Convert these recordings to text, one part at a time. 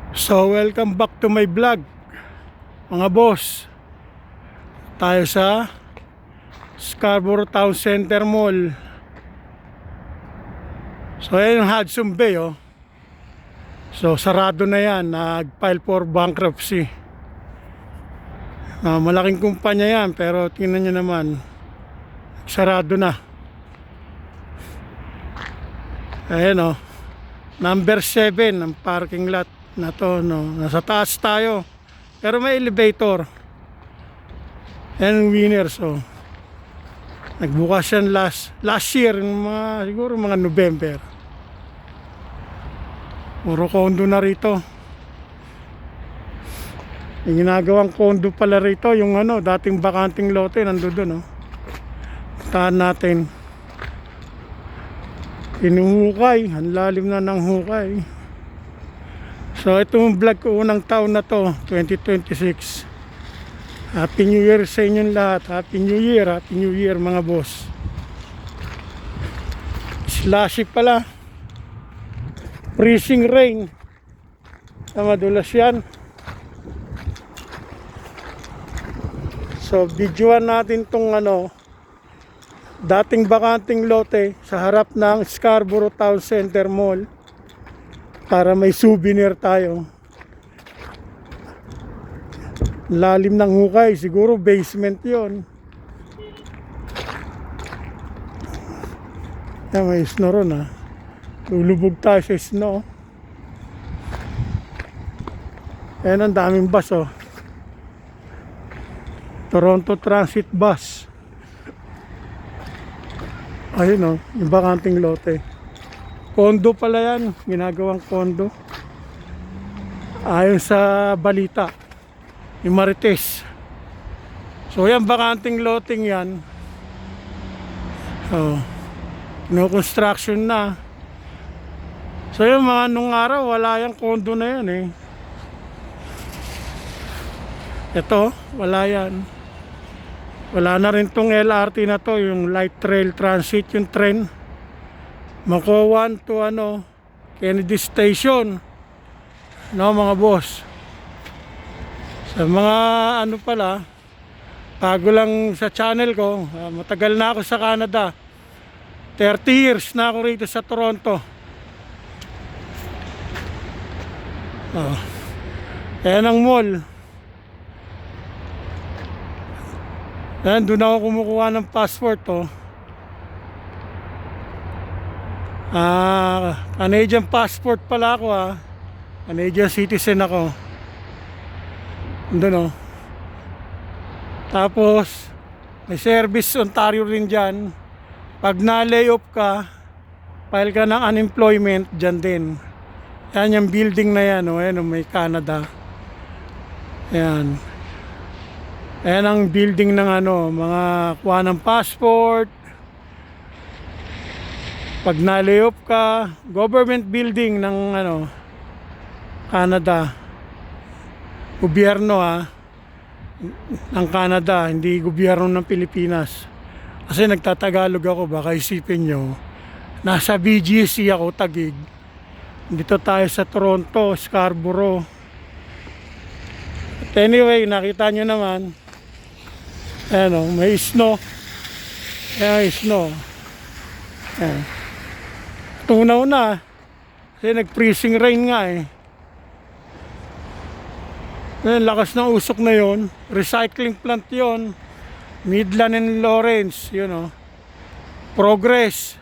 So welcome back to my vlog mga boss. Tayo sa Scarborough Town Center Mall. So ayan yung Hudson Bay oh. So sarado na yan, nag-file for bankruptcy. Malaking kumpanya yan, pero tingnan nyo naman, sarado na. Ayan oh, number 7 ang parking lot na to, no? Nasa taas tayo pero may elevator. And winners oh. Nagbukas yan last year, siguro mga November. Puro condo na rito. Yung ginagawang condo pala rito, yung dating bakanting lote nandun doon oh. Puntahan natin. Inuhukay, ang lalim na ng hukay. So itong vlog ko unang taon na to, 2026. Happy New Year sa inyong lahat. Happy New Year mga boss. Slashy pala. Freezing rain. Madulas yan. So videoan natin tong dating bakanting lote sa harap ng Scarborough Town Center Mall para may souvenir tayo. Lalim ng hukay, siguro basement yon. May snow ron ha. Lulubog tayo sa snow. Ayan ang daming bus oh. Toronto Transit Bus. Ayun oh, yung bakanting lote. Condo pala yan, ginagawang condo. Ayon sa balita, yung Marites. So yan, bakanting loting yan. Oh, no construction na. So yung mga nung araw, wala yung condo na yan eh. Ito, wala yan. Wala na rin tong LRT na to, yung light rail transit, yung tren. Mako 1 to Kennedy Station. No mga boss. Sa mga pala, bago lang sa channel ko, matagal na ako sa Canada. 30 years na ako rito sa Toronto. Ayan ang mall. Ayan, doon ako kumukuha ng passport oh. Canadian passport pala ako ha. Canadian citizen ako. Doon oh. Tapos may service Ontario rin dyan. Pag na-lay off ka, file ka ng unemployment, dyan din. Yan yung building na yan oh. Ayan oh, may Canada. Ayan. Ayan ang building ng mga kuha ng passport. Pag na-lay off ka, government building ng Canada. Gobyerno ng Canada, hindi gobyerno ng Pilipinas. Kasi nagtatagalog ako, baka isipin nyo, nasa BGC ako, Taguig. Dito tayo sa Toronto, Scarborough. But anyway, nakita nyo naman, ayan may snow. Ayan, may snow. Ayan. Tunaw na kasi nag-freezing rain nga eh. Ayan, lakas ng usok na yon. Recycling plant yon. Midland and Lawrence, Progress,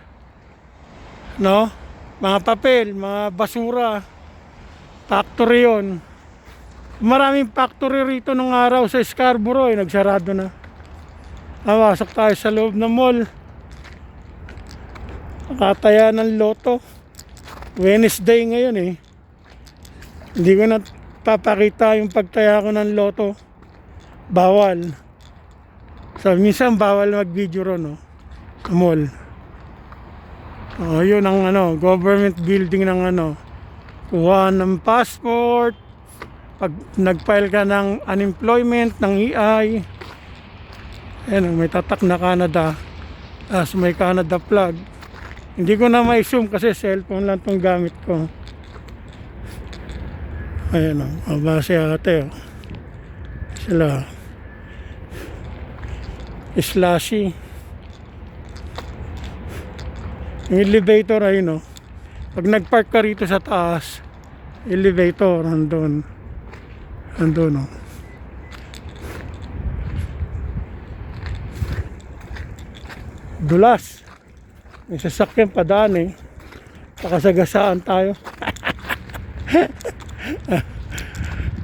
no? Mga papel, mga basura, factory yon. Maraming factory rito nung araw sa Scarborough nagsarado na. Pasok tayo sa loob ng mall. Nakataya ng loto. Wednesday ngayon eh. Hindi ko na papakita yung pagtaya ko ng loto. Bawal. So minsan bawal mag-video ron sa mall. Yun ang government building ng kuha ng passport. Pag nag-file ka ng unemployment ng EI. Ayan, may tatak na Canada. May Canada flag. Hindi ko na ma-zoom kasi cellphone lang itong gamit ko. Ayan o, mabase ate o. Sila. Slashy. Yung elevator ayun o. Pag nagpark ka rito sa taas, elevator, andun. Andun o. Dulas. May sasakyan padaan eh. Pakasagasaan tayo.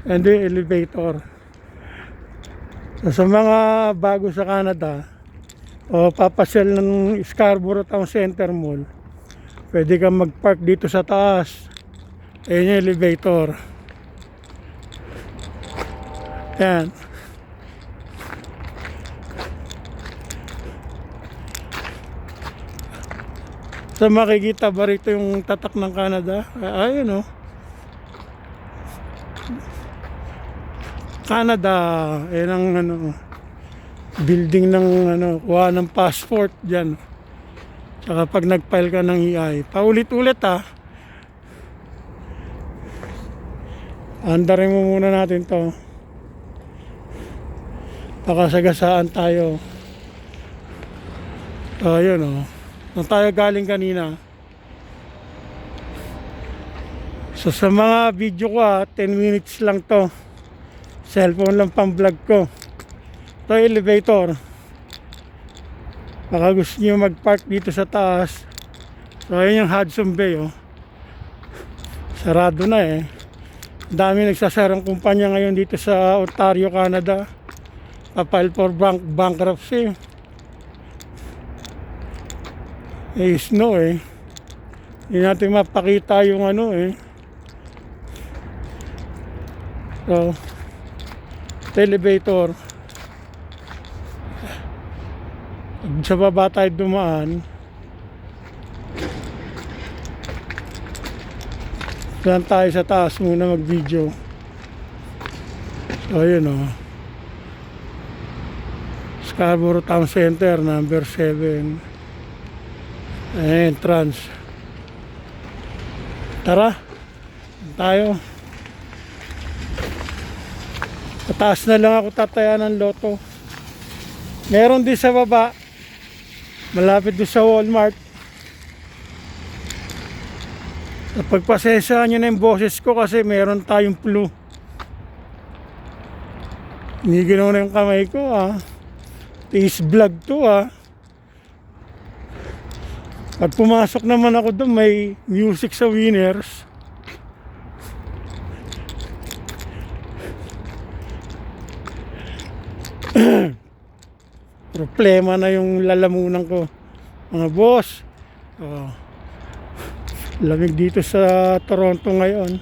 Hindi, elevator. So, sa mga bago sa Canada o papasyal ng Scarborough Town Center Mall, pwede kang mag-park dito sa taas. Ayan yung elevator. Yan. So makikita ba rito yung tatak ng Canada? Ayun o. Canada, yan ang ano, building ng ano, kuha ng passport dyan. Saka pag nag-file ka ng EI, paulit-ulit andarin mo muna natin to. Pakasagasaan tayo. Ayun o. Nung tayo galing kanina. So sa mga video ko 10 minutes lang to. Cellphone lang pang vlog ko. Ito elevator. Baka gusto nyo mag-park dito sa taas. So ayun yung Hudson Bay oh. Sarado na eh. Dami nagsasarang kumpanya ngayon dito sa Ontario, Canada. Papile for bankruptcy. Eh snow eh. Hindi natin mapakita yung ano eh. So elevator. Sa baba tayo dumaan. Diyan tayo sa taas muna mag video. So ayun o. Scarborough Town Center number 7. Entrance. Tara tayo. Pataas na lang ako tataya ng loto. Meron din sa baba. Malapit doon sa Walmart. Pagpasensyahan nyo na yung boses ko kasi meron tayong flu. Hindi ginawa na yung kamay ko Taste vlog to Pag pumasok naman ako doon may music sa Winners. Problema na yung lalamunan ko mga boss. Lamig dito sa Toronto ngayon.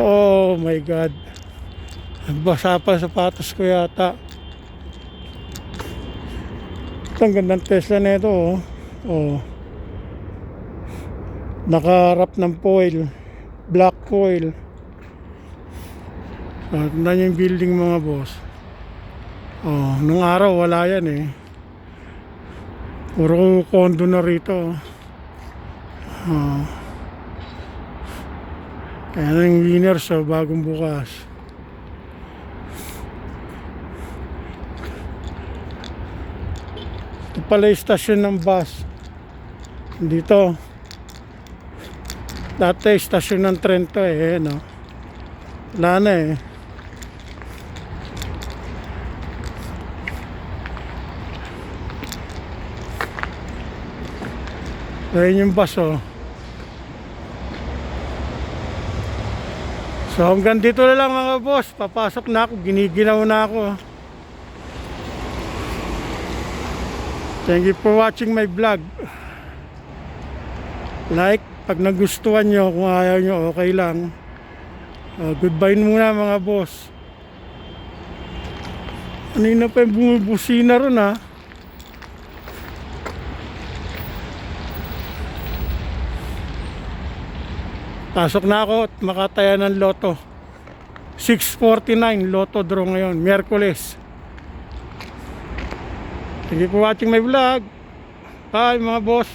Oh my god, basa pa sapatos ko yata. Ito ang gandang Tesla na ito naka-wrap ng foil, black foil. Tignan yung building mga boss. Nung araw wala yan eh. Puro condo na rito. Kaya yung Winners bagong bukas. Ito pala yung stasyon ng bus. Dito. Dati stasyon ng tren to eh. Wala na eh. Ayun yung bus So hanggang dito na lang mga boss. Papasok na ako, giniginaw na ako. Thank you for watching my vlog. Like pag nagustuhan nyo, kung ayaw nyo okay lang. Goodbye muna mga boss. Kanina pa yung bumibusina ron Pasok na ako at makataya ng loto. 6:49 loto draw ngayon, Miyerkules. Thank you for watching my vlog. Bye mga boss.